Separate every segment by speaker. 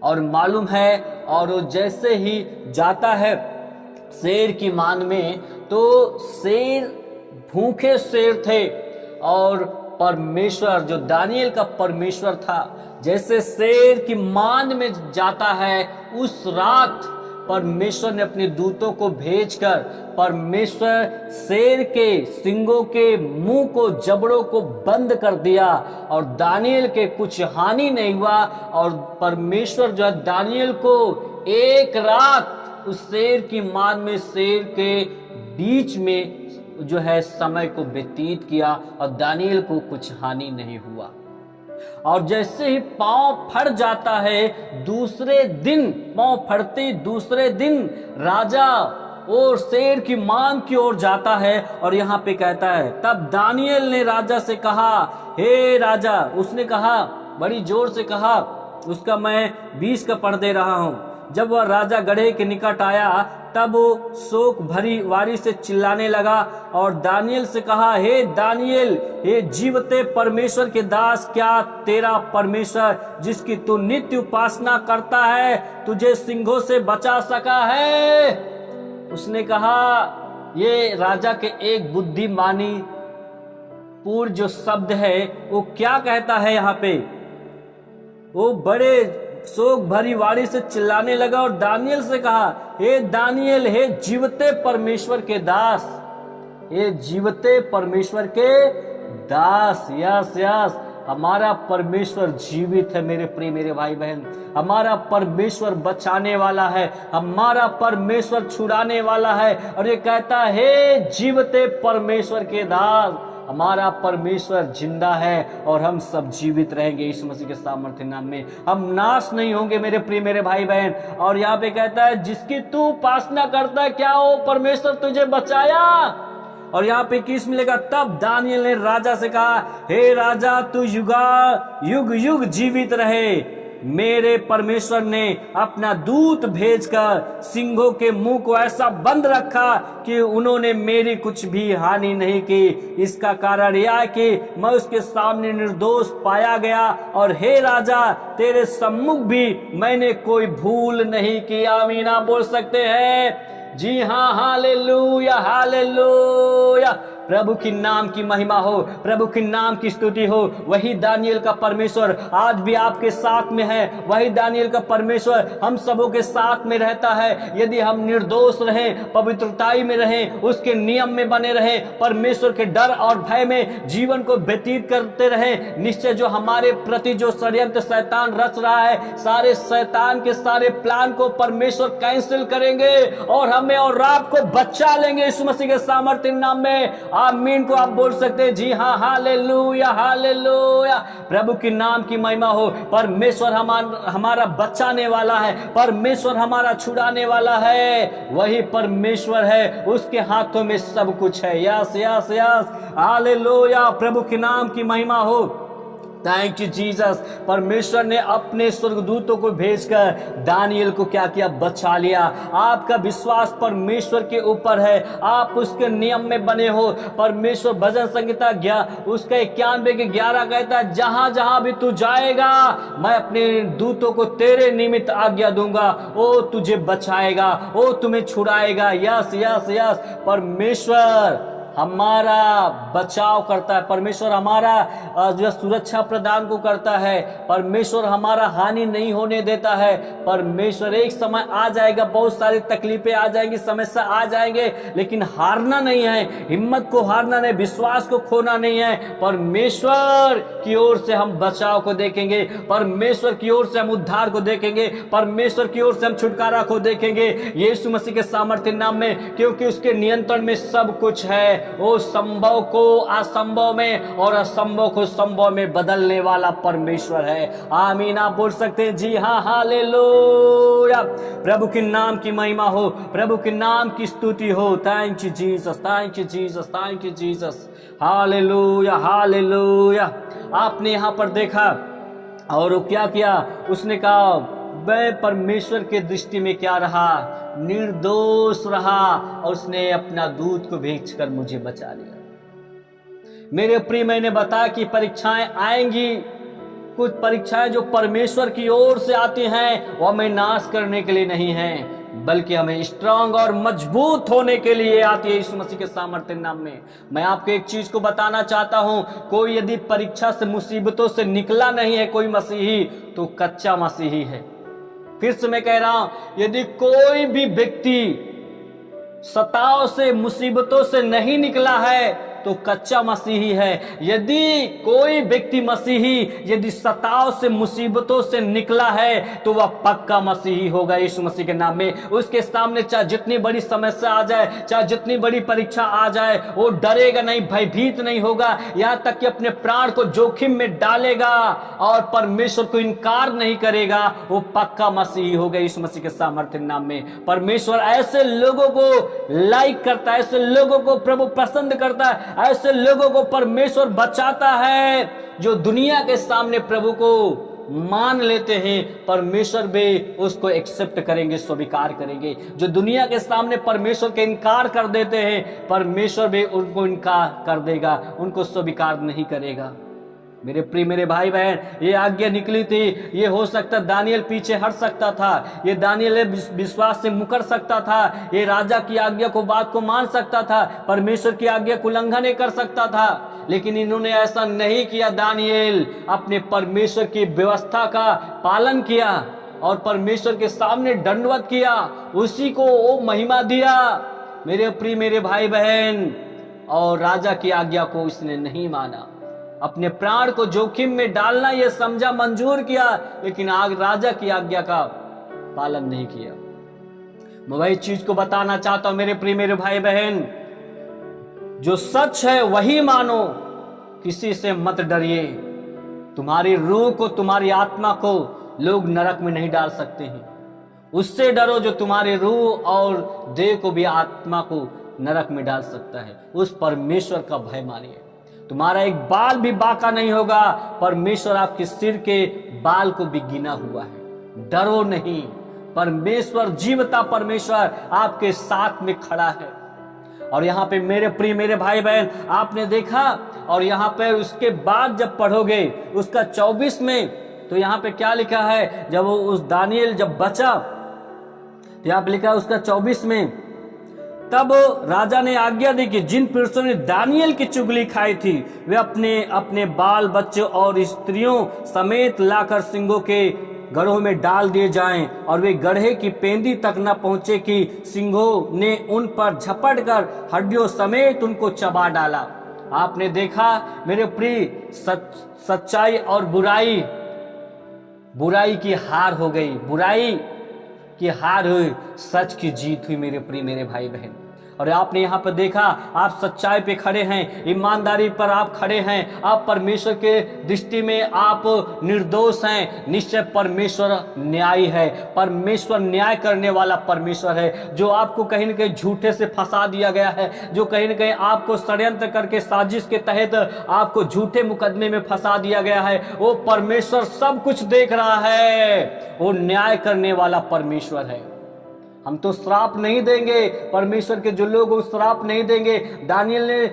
Speaker 1: और मालूम है। और वो जैसे ही जाता है शेर की मान में, तो शेर भूखे शेर थे, और परमेश्वर जो दानियल का परमेश्वर था, जैसे शेर की मान में जाता है, उस रात परमेश्वर ने अपने दूतों को भेजकर परमेश्वर शेर के सिंगों के मुंह को, जबड़ों को बंद कर दिया, और दानियल के कुछ हानि नहीं हुआ। और परमेश्वर जो है दानियल को एक रात उस शेर की मान में, शेर के बीच में जो है समय को व्यतीत किया, और दानियल को कुछ हानि नहीं हुआ। और जैसे ही पांव फट जाता है, दूसरे दिन पांव फटते दूसरे दिन राजा और शेर की मान की ओर जाता है। और यहाँ पे कहता है, तब दानियल ने राजा से कहा, हे राजा, उसने कहा, बड़ी जोर से कहा, उसका मैं 20 का पढ़ दे रहा हूं। जब वह राजा गड्ढे के निकट आया, तब वो शोक भरी वाणी से चिल्लाने लगा और दानियल से कहा, हे दानियल, हे जीवते परमेश्वर के दास, क्या तेरा परमेश्वर जिसकी तू नित्य उपासना करता है तुझे सिंहों से बचा सका है? उसने कहा, ये राजा के एक बुद्धिमानी पूर्ण जो शब्द है वो क्या कहता है यहाँ पे? वो बड़े शोक भरी वाणी से चिल्लाने लगा और दानियल से कहा, हे दानियल, हे जीवते परमेश्वर के दास, हे जीवते परमेश्वर के दास। यस यस, हमारा परमेश्वर जीवित है मेरे प्रिय मेरे भाई बहन। हमारा परमेश्वर बचाने वाला है, हमारा परमेश्वर छुड़ाने वाला है। और ये कहता है, हे जीवते परमेश्वर के दास, हमारा परमेश्वर जिंदा है और हम सब जीवित रहेंगे यीशु मसीह के सामर्थ्य नाम में। हम नाश नहीं होंगे मेरे प्रिय मेरे भाई बहन। और यहाँ पे कहता है, जिसकी तू उपासना करता है, क्या वो परमेश्वर तुझे बचाया? और यहाँ पे किस मिलेगा? तब दानियल ने राजा से कहा, हे राजा, तू युग युग जीवित रहे। मेरे परमेश्वर ने अपना दूत भेजकर सिंहों के मुंह को ऐसा बंद रखा कि उन्होंने मेरी कुछ भी हानि नहीं की। इसका कारण यह है कि मैं उसके सामने निर्दोष पाया गया, और हे राजा, तेरे सम्मुख भी मैंने कोई भूल नहीं की। आमीन, आप बोल सकते हैं? जी हाँ, हालेलुया हालेलुया। प्रभु की नाम की महिमा हो, प्रभु की नाम की स्तुति हो। वही दानियल का परमेश्वर आज भी आपके साथ में है। वही दानियल का परमेश्वर हम सबों के साथ में रहता है। यदि हम निर्दोष रहें, पवित्रताई में रहें, उसके नियम में बने रहें, परमेश्वर के डर और भय में जीवन को व्यतीत करते रहें, निश्चय जो हमारे प्रति जो षड्यंत्र शैतान रच रहा है, सारे शैतान के सारे प्लान को परमेश्वर कैंसिल करेंगे और हमें और आपको बचा लेंगे यीशु मसीह के सामर्थ्य नाम में। आमीन को आप बोल सकते हैं? जी हाँ, हालेलुया हालेलुया। प्रभु की नाम की महिमा हो। परमेश्वर हमारा बचाने वाला है, परमेश्वर हमारा छुड़ाने वाला है। वही परमेश्वर है, उसके हाथों में सब कुछ है। Yes yes yes, hallelujah. प्रभु के नाम की महिमा हो। Thank you Jesus. परमेश्वर ने अपने स्वर्गदूतों को भेजकर दानियल को क्या किया? बचा लिया। आपका विश्वास परमेश्वर के ऊपर है, आप उसके नियम में बने हो। परमेश्वर भजन संहिता उसका 91 के 11 कहता है, जहां जहां भी तू जाएगा मैं अपने दूतों को तेरे निमित्त आज्ञा दूंगा, वो तुझे बचाएगा, वो तुम्हें छुड़ाएगा। यस यस यस, परमेश्वर हमारा बचाव करता है, परमेश्वर हमारा जो सुरक्षा प्रदान को करता है, परमेश्वर हमारा हानि नहीं होने देता है। परमेश्वर एक समय आ जाएगा, बहुत सारी तकलीफें आ जाएंगी, समस्या आ जाएंगे, लेकिन हारना नहीं है, हिम्मत को हारना नहीं, विश्वास को खोना नहीं है। परमेश्वर की ओर से हम बचाव को देखेंगे, परमेश्वर की ओर से हम उद्धार को देखेंगे, परमेश्वर की ओर से हम छुटकारा को देखेंगे यीशु मसीह के सामर्थ्य नाम में, क्योंकि उसके नियंत्रण में सब कुछ है। वो संभव को असंभव में और असंभव को संभव में बदलने वाला परमेश्वर है। आमीन, आप बोल सकते हैं? जी हाँ, हालेलुया। प्रभु के नाम की महिमा हो, प्रभु के नाम की स्तुति हो। Thank you Jesus, thank you Jesus, thank you Jesus. Hallelujah hallelujah. आपने यहाँ पर देखा और वो क्या किया? उसने कहा, मैं परमेश्वर के दृष्टि में क्या रहा? निर्दोष रहा, और उसने अपना दूत को भेजकर मुझे बचा लिया। मेरे प्रिय, मैंने बताया कि परीक्षाएं आएंगी, कुछ परीक्षाएं जो परमेश्वर की ओर से आती हैं वो हमें नाश करने के लिए नहीं हैं, बल्कि हमें स्ट्रांग और मजबूत होने के लिए आती है यीशु मसीह के सामर्थ्य नाम में। मैं आपको एक चीज को बताना चाहता हूं, कोई यदि परीक्षा से मुसीबतों से निकला नहीं है कोई मसीही, तो कच्चा मसीही है। फिर से मैं कह रहा हूं, यदि कोई भी व्यक्ति सताव से मुसीबतों से नहीं निकला है तो कच्चा मसीही है। यदि कोई व्यक्ति मसीही यदि सताव से मुसीबतों से निकला है तो वह पक्का मसीही होगा यीशु मसीह के नाम में। उसके सामने चाहे जितनी बड़ी समस्या आ जाए, चाहे जितनी बड़ी परीक्षा आ जाए, वो डरेगा नहीं, भयभीत नहीं होगा, यहाँ तक कि अपने प्राण को जोखिम में डालेगा और परमेश्वर को इनकार नहीं करेगा। वो पक्का मसीही होगा यीशु मसीह के सामर्थ्य नाम में। परमेश्वर ऐसे लोगों को लाइक करता है, ऐसे लोगों को प्रभु पसंद करता है, ऐसे लोगों को परमेश्वर बचाता है जो दुनिया के सामने प्रभु को मान लेते हैं। परमेश्वर भी उसको एक्सेप्ट करेंगे, स्वीकार करेंगे। जो दुनिया के सामने परमेश्वर के इनकार कर देते हैं, परमेश्वर भी उनको इनकार कर देगा, उनको स्वीकार नहीं करेगा। मेरे प्रिय मेरे भाई बहन, ये आज्ञा निकली थी, ये हो सकता दानियल पीछे हट सकता था, ये दानियल विश्वास से मुकर सकता था, ये राजा की आज्ञा को बात को मान सकता था, परमेश्वर की आज्ञा को उल्लंघन नहीं कर सकता था, लेकिन इन्होंने ऐसा नहीं किया। दानियल अपने परमेश्वर की व्यवस्था का पालन किया और परमेश्वर के सामने दंडवत किया, उसी को वो महिमा दिया मेरे प्रिय मेरे भाई बहन। और राजा की आज्ञा को इसने नहीं माना, अपने प्राण को जोखिम में डालना यह समझा, मंजूर किया, लेकिन राजा की आज्ञा का पालन नहीं किया। मैं वही चीज को बताना चाहता हूं मेरे प्रिय मेरे भाई बहन, जो सच है वही मानो, किसी से मत डरिए। तुम्हारी रूह को, तुम्हारी आत्मा को लोग नरक में नहीं डाल सकते हैं, उससे डरो जो तुम्हारी रूह और देह को भी, आत्मा को नरक में डाल सकता है। उस परमेश्वर का भय मानिए। तुम्हारा एक बाल भी बाका नहीं होगा, परमेश्वर आपके सिर के बाल को भी गिना हुआ है। डरो नहीं, परमेश्वर जीवता परमेश्वर आपके साथ में खड़ा है। और यहाँ पे मेरे प्रिय मेरे भाई बहन, आपने देखा, और यहाँ पे उसके बाद जब पढ़ोगे उसका 24 में, तो यहाँ पे क्या लिखा है, जब वो उस दानियल जब बचा, तो यहाँ पे लिखा है उसका 24 में, तब राजा ने आज्ञा दी कि जिन पुरुषों ने दानियल की चुगली खाई थी वे अपने अपने बाल बच्चे और स्त्रियों समेत लाकर सिंहों के गढ़ों में डाल दिए जाएं, और वे गड्ढे की पेंदी तक न पहुंचे कि सिंहों ने उन पर झपट कर हड्डियों समेत उनको चबा डाला। आपने देखा मेरे प्रिय, सच्चाई और बुराई, बुराई की हार हो गई, बुराई की हार हुई, सच की जीत हुई मेरे प्रिय मेरे भाई बहन। और आपने यहाँ पर देखा, आप सच्चाई पे खड़े हैं, ईमानदारी पर आप खड़े हैं, आप परमेश्वर के दृष्टि में आप निर्दोष हैं। निश्चय परमेश्वर न्यायी है, परमेश्वर न्याय करने वाला परमेश्वर है। जो आपको कहीं न कहीं झूठे से फंसा दिया गया है, जो कहीं न कहीं आपको षड्यंत्र करके साजिश के तहत आपको झूठे मुकदमे में फंसा दिया गया है, वो परमेश्वर सब कुछ देख रहा है। वो न्याय करने वाला परमेश्वर है। हम तो श्राप नहीं देंगे, परमेश्वर के जो लोग वो श्राप नहीं देंगे। दानियल ने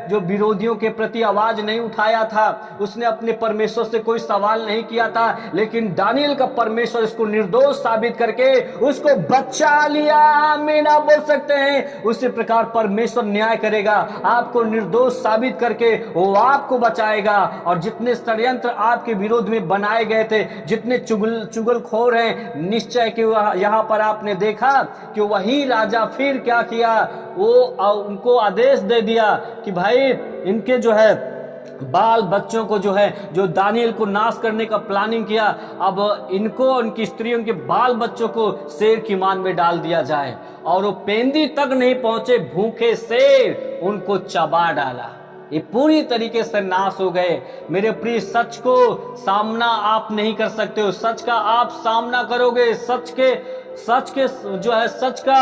Speaker 1: जो विरोधियों के प्रति आवाज नहीं उठाया था, उसने अपने परमेश्वर से कोई सवाल नहीं किया था, लेकिन दानियल का परमेश्वर इसको निर्दोष साबित करके उसको बचा लिया। आमीन आप बोल सकते हैं। उसी प्रकार परमेश्वर न्याय करेगा, आपको निर्दोष साबित करके वो आपको बचाएगा। और जितने षड्यंत्र आपके विरोध में बनाए गए थे, जितने चुगलखोर हैं, निश्चय कि यहाँ पर आपने देखा कि वही राजा फिर क्या किया, वो उनको आदेश दे दिया कि भाई इनके बाल बच्चों को जो दानियल को नाश करने का प्लानिंग किया, अब इनको, उनकी स्त्रियों के बाल बच्चों को शेर की मान में डाल दिया जाए। और वो पेंदी तक नहीं पहुंचे, भूखे शेर उनको चबा डाला। ये पूरी तरीके से नाश हो गए। मेरे प्रिय, सच को सामना आप नहीं कर सकते हो, सच का आप सामना करोगे, सच का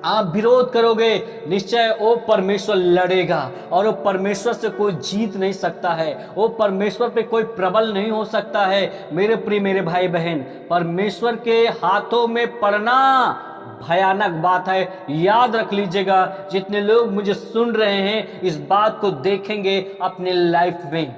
Speaker 1: आप विरोध करोगे, निश्चय वो परमेश्वर लड़ेगा। और वो परमेश्वर से कोई जीत नहीं सकता है, वो परमेश्वर पे कोई प्रबल नहीं हो सकता है। मेरे प्रिय मेरे भाई बहन, परमेश्वर के हाथों में पड़ना भयानक बात है। याद रख लीजिएगा, जितने लोग मुझे सुन रहे हैं, इस बात को देखेंगे अपने लाइफ में।